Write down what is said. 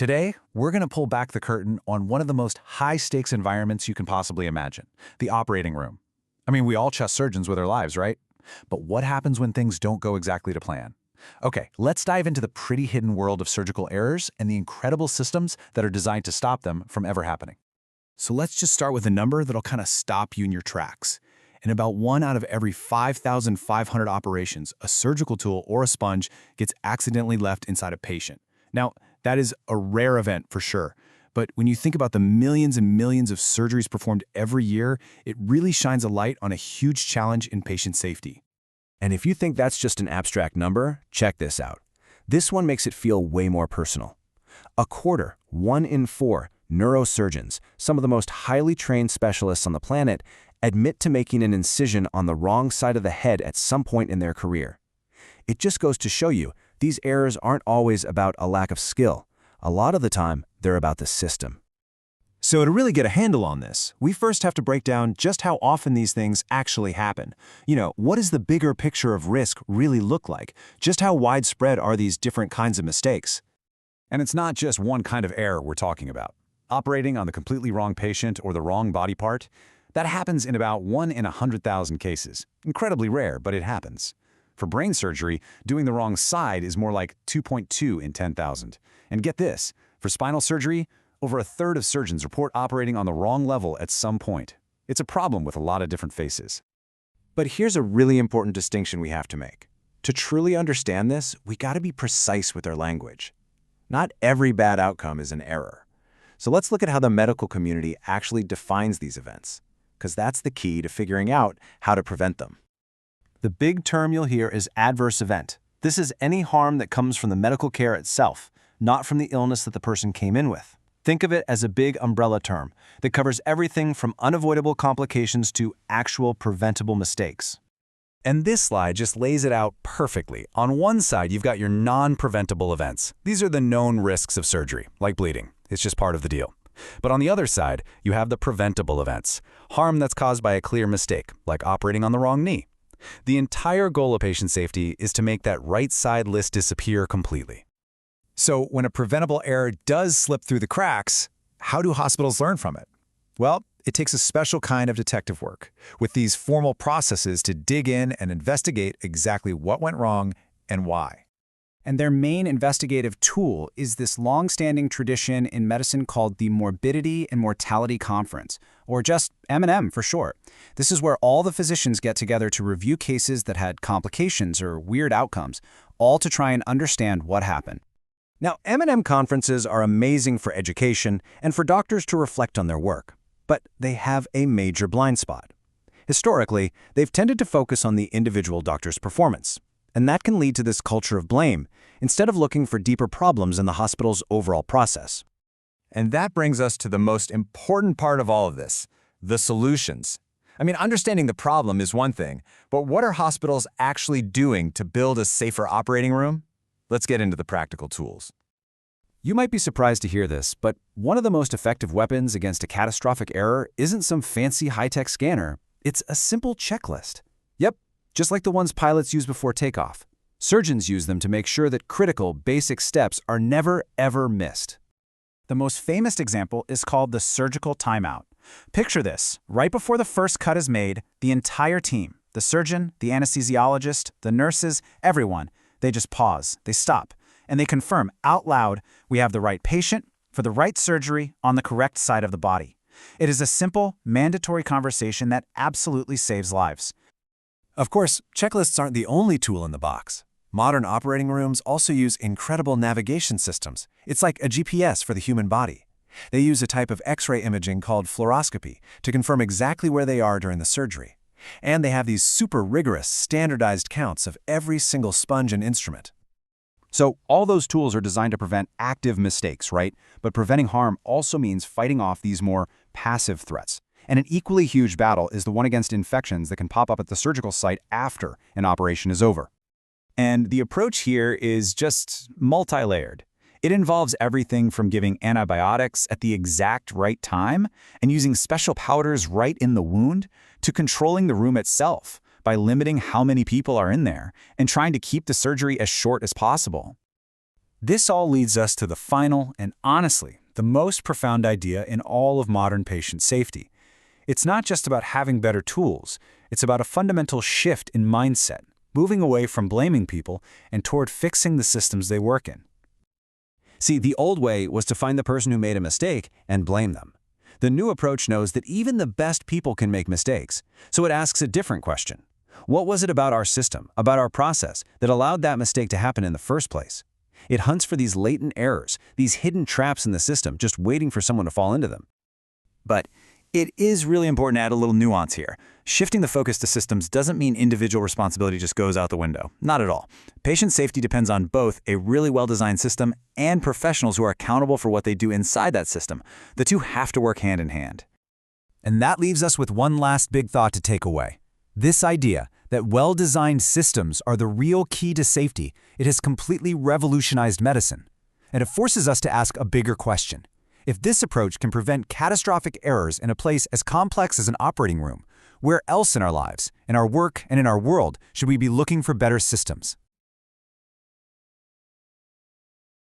Today, we're going to pull back the curtain on one of the most high-stakes environments you can possibly imagine, the operating room. I mean, we all trust surgeons with our lives, right? But what happens when things don't go exactly to plan? Okay, let's dive into the pretty hidden world of surgical errors and the incredible systems that are designed to stop them from ever happening. So let's just start with a number that'll kind of stop you in your tracks. In about 1 out of every 5,500 operations, a surgical tool or a sponge gets accidentally left inside a patient. Now, that is a rare event for sure, but when you think about the millions and millions of surgeries performed every year, it really shines a light on a huge challenge in patient safety. And if you think that's just an abstract number, check this out. This one makes it feel way more personal. A quarter, 1 in 4, neurosurgeons, some of the most highly trained specialists on the planet, admit to making an incision on the wrong side of the head at some point in their career. It just goes to show you, these errors aren't always about a lack of skill. A lot of the time, they're about the system. So to really get a handle on this, we first have to break down just how often these things actually happen. What does the bigger picture of risk really look like? Just how widespread are these different kinds of mistakes? And it's not just one kind of error we're talking about. Operating on the completely wrong patient or the wrong body part, that happens in about 1 in 100,000 cases. Incredibly rare, but it happens. For brain surgery, doing the wrong side is more like 2.2 in 10,000. And get this, for spinal surgery, over a third of surgeons report operating on the wrong level at some point. It's a problem with a lot of different faces. But here's a really important distinction we have to make. To truly understand this, we got to be precise with our language. Not every bad outcome is an error. So let's look at how the medical community actually defines these events, because that's the key to figuring out how to prevent them. The big term you'll hear is adverse event. This is any harm that comes from the medical care itself, not from the illness that the person came in with. Think of it as a big umbrella term that covers everything from unavoidable complications to actual preventable mistakes. And this slide just lays it out perfectly. On one side, you've got your non-preventable events. These are the known risks of surgery, like bleeding. It's just part of the deal. But on the other side, you have the preventable events, harm that's caused by a clear mistake, like operating on the wrong knee. The entire goal of patient safety is to make that right side list disappear completely. So when a preventable error does slip through the cracks, how do hospitals learn from it? Well, it takes a special kind of detective work, with these formal processes to dig in and investigate exactly what went wrong and why. And their main investigative tool is this long-standing tradition in medicine called the Morbidity and Mortality Conference, or just M&M for short. This is where all the physicians get together to review cases that had complications or weird outcomes, all to try and understand what happened. Now, M&M conferences are amazing for education and for doctors to reflect on their work, but they have a major blind spot. Historically, they've tended to focus on the individual doctor's performance, and that can lead to this culture of blame, instead of looking for deeper problems in the hospital's overall process. And that brings us to the most important part of all of this, the solutions. I mean, understanding the problem is one thing, but what are hospitals actually doing to build a safer operating room? Let's get into the practical tools. You might be surprised to hear this, but one of the most effective weapons against a catastrophic error isn't some fancy high-tech scanner. It's a simple checklist. Yep, just like the ones pilots use before takeoff. Surgeons use them to make sure that critical, basic steps are never, ever missed. The most famous example is called the surgical timeout. Picture this. Right before the first cut is made, the entire team, the surgeon, the anesthesiologist, the nurses, everyone, they just pause, they stop, and they confirm out loud we have the right patient for the right surgery on the correct side of the body. It is a simple, mandatory conversation that absolutely saves lives. Of course, checklists aren't the only tool in the box. Modern operating rooms also use incredible navigation systems. It's like a GPS for the human body. They use a type of X-ray imaging called fluoroscopy to confirm exactly where they are during the surgery. And they have these super rigorous, standardized counts of every single sponge and instrument. So all those tools are designed to prevent active mistakes, right? But preventing harm also means fighting off these more passive threats. And an equally huge battle is the one against infections that can pop up at the surgical site after an operation is over. And the approach here is just multi-layered. It involves everything from giving antibiotics at the exact right time and using special powders right in the wound to controlling the room itself by limiting how many people are in there and trying to keep the surgery as short as possible. This all leads us to the final and, honestly, the most profound idea in all of modern patient safety. It's not just about having better tools, it's about a fundamental shift in mindset, moving away from blaming people and toward fixing the systems they work in. See, the old way was to find the person who made a mistake and blame them. The new approach knows that even the best people can make mistakes, so it asks a different question. What was it about our system, about our process, that allowed that mistake to happen in the first place? It hunts for these latent errors, these hidden traps in the system, just waiting for someone to fall into them. But it is really important to add a little nuance here. Shifting the focus to systems doesn't mean individual responsibility just goes out the window. Not at all. Patient safety depends on both a really well-designed system and professionals who are accountable for what they do inside that system. The two have to work hand in hand. And that leaves us with one last big thought to take away. This idea that well-designed systems are the real key to safety, it has completely revolutionized medicine. And it forces us to ask a bigger question. If this approach can prevent catastrophic errors in a place as complex as an operating room, where else in our lives, in our work, and in our world should we be looking for better systems?